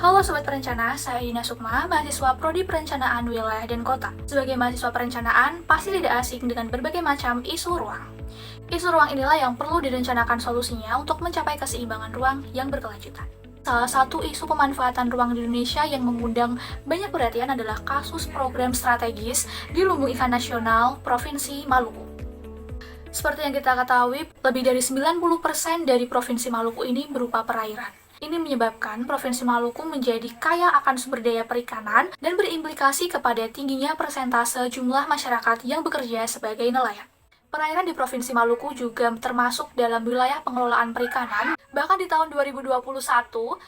Halo Sobat Perencana, saya Dina Sukma, mahasiswa Prodi Perencanaan Wilayah dan Kota. Sebagai mahasiswa perencanaan, pasti tidak asing dengan berbagai macam isu ruang. Isu ruang inilah yang perlu direncanakan solusinya untuk mencapai keseimbangan ruang yang berkelanjutan. Salah satu isu pemanfaatan ruang di Indonesia yang mengundang banyak perhatian adalah kasus program strategis di Lumbung Ikan Nasional Provinsi Maluku. Seperti yang kita ketahui, lebih dari 90% dari Provinsi Maluku ini berupa perairan. Ini menyebabkan Provinsi Maluku menjadi kaya akan sumber daya perikanan dan berimplikasi kepada tingginya persentase jumlah masyarakat yang bekerja sebagai nelayan. Perairan di Provinsi Maluku juga termasuk dalam wilayah pengelolaan perikanan. Bahkan di tahun 2021,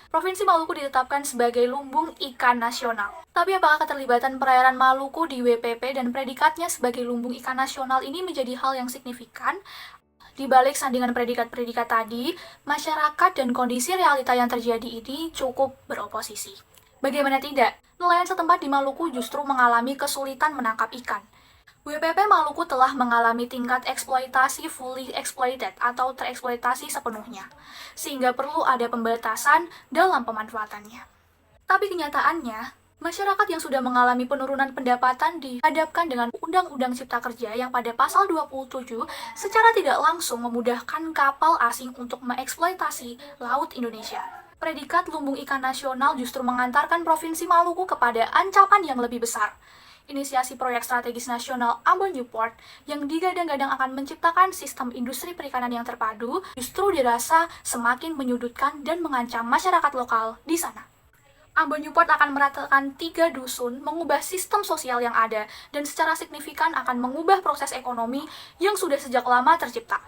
Provinsi Maluku ditetapkan sebagai lumbung ikan nasional. Tapi apakah keterlibatan perairan Maluku di WPP dan predikatnya sebagai lumbung ikan nasional ini menjadi hal yang signifikan? Di balik sandingan predikat-predikat tadi, masyarakat dan kondisi realita yang terjadi ini cukup beroposisi. Bagaimana tidak, nelayan setempat di Maluku justru mengalami kesulitan menangkap ikan. WPP Maluku telah mengalami tingkat eksploitasi fully exploited atau tereksploitasi sepenuhnya, sehingga perlu ada pembatasan dalam pemanfaatannya. Tapi kenyataannya, masyarakat yang sudah mengalami penurunan pendapatan dihadapkan dengan Undang-Undang Cipta Kerja yang pada pasal 27 secara tidak langsung memudahkan kapal asing untuk mengeksploitasi laut Indonesia. Predikat lumbung ikan nasional justru mengantarkan Provinsi Maluku kepada ancaman yang lebih besar. Inisiasi proyek strategis nasional Ambon Newport yang digadang-gadang akan menciptakan sistem industri perikanan yang terpadu justru dirasa semakin menyudutkan dan mengancam masyarakat lokal di sana. Ambon Newport akan meratakan 3 dusun, mengubah sistem sosial yang ada, dan secara signifikan akan mengubah proses ekonomi yang sudah sejak lama tercipta.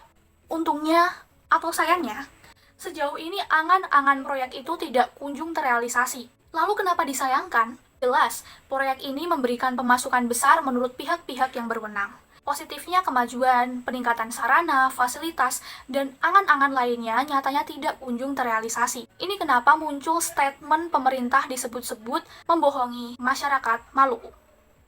Untungnya, atau sayangnya, sejauh ini angan-angan proyek itu tidak kunjung terrealisasi. Lalu kenapa disayangkan? Jelas, proyek ini memberikan pemasukan besar menurut pihak-pihak yang berwenang. Positifnya kemajuan, peningkatan sarana, fasilitas, dan angan-angan lainnya nyatanya tidak kunjung terrealisasi. Ini kenapa muncul statement pemerintah disebut-sebut membohongi masyarakat Maluku.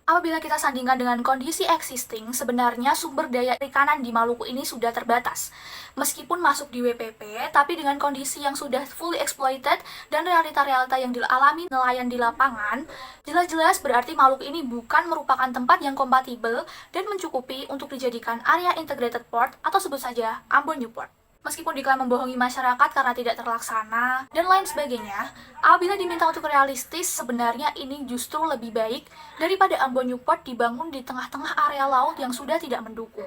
Apabila kita sandingkan dengan kondisi existing, sebenarnya sumber daya perikanan di Maluku ini sudah terbatas. Meskipun masuk di WPP, tapi dengan kondisi yang sudah fully exploited dan realita-realita yang dialami nelayan di lapangan, jelas-jelas berarti Maluku ini bukan merupakan tempat yang kompatibel dan mencukupi untuk dijadikan area integrated port atau sebut saja Ambon Newport. Meskipun diklaim membohongi masyarakat karena tidak terlaksana, dan lain sebagainya, apabila diminta untuk realistis, sebenarnya ini justru lebih baik daripada Ambon Newport dibangun di tengah-tengah area laut yang sudah tidak mendukung.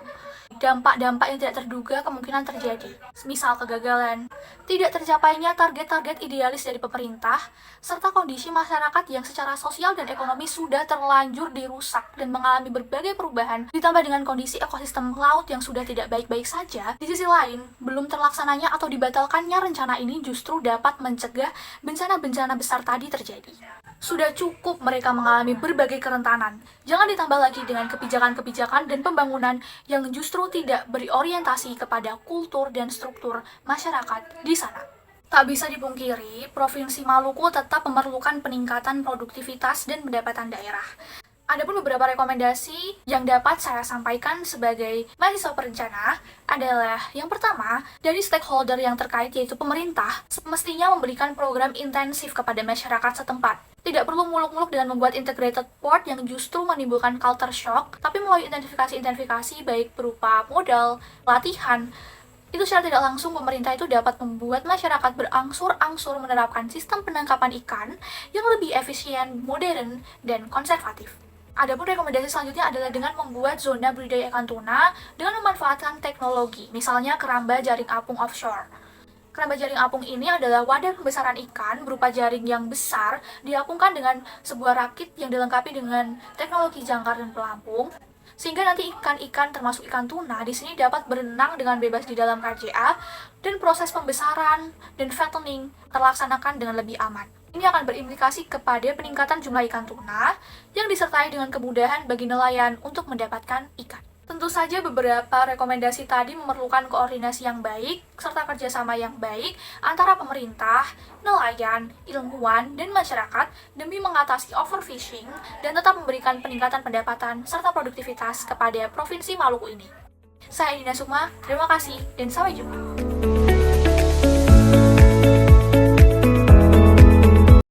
Dampak-dampak yang tidak terduga kemungkinan terjadi, misal kegagalan, tidak tercapainya target-target idealis dari pemerintah, serta kondisi masyarakat yang secara sosial dan ekonomi sudah terlanjur dirusak dan mengalami berbagai perubahan, ditambah dengan kondisi ekosistem laut yang sudah tidak baik-baik saja. Di sisi lain, belum terlaksananya atau dibatalkannya rencana ini justru dapat mencegah bencana-bencana besar tadi terjadi. Sudah cukup mereka mengalami berbagai kerentanan. Jangan ditambah lagi dengan kebijakan-kebijakan dan pembangunan yang justru tidak berorientasi kepada kultur dan struktur masyarakat di sana. Tak bisa dipungkiri, Provinsi Maluku tetap memerlukan peningkatan produktivitas dan pendapatan daerah. Adapun beberapa rekomendasi yang dapat saya sampaikan sebagai mahasiswa perencana adalah yang pertama, dari stakeholder yang terkait yaitu pemerintah, semestinya memberikan program intensif kepada masyarakat setempat. Tidak perlu muluk-muluk dengan membuat integrated port yang justru menimbulkan culture shock, tapi melalui identifikasi baik berupa modal, latihan, itu secara tidak langsung pemerintah itu dapat membuat masyarakat berangsur-angsur menerapkan sistem penangkapan ikan yang lebih efisien, modern, dan konservatif. Adapun rekomendasi selanjutnya adalah dengan membuat zona budidaya ikan tuna dengan memanfaatkan teknologi, misalnya keramba jaring apung offshore. Keramba jaring apung ini adalah wadah pembesaran ikan berupa jaring yang besar diapungkan dengan sebuah rakit yang dilengkapi dengan teknologi jangkar dan pelampung, sehingga nanti ikan-ikan termasuk ikan tuna di sini dapat berenang dengan bebas di dalam KJA dan proses pembesaran dan fattening terlaksanakan dengan lebih aman. Ini akan berimplikasi kepada peningkatan jumlah ikan tuna yang disertai dengan kemudahan bagi nelayan untuk mendapatkan ikan. Tentu saja beberapa rekomendasi tadi memerlukan koordinasi yang baik serta kerjasama yang baik antara pemerintah, nelayan, ilmuwan, dan masyarakat demi mengatasi overfishing dan tetap memberikan peningkatan pendapatan serta produktivitas kepada Provinsi Maluku ini. Saya Dina Sukma, terima kasih dan sampai jumpa.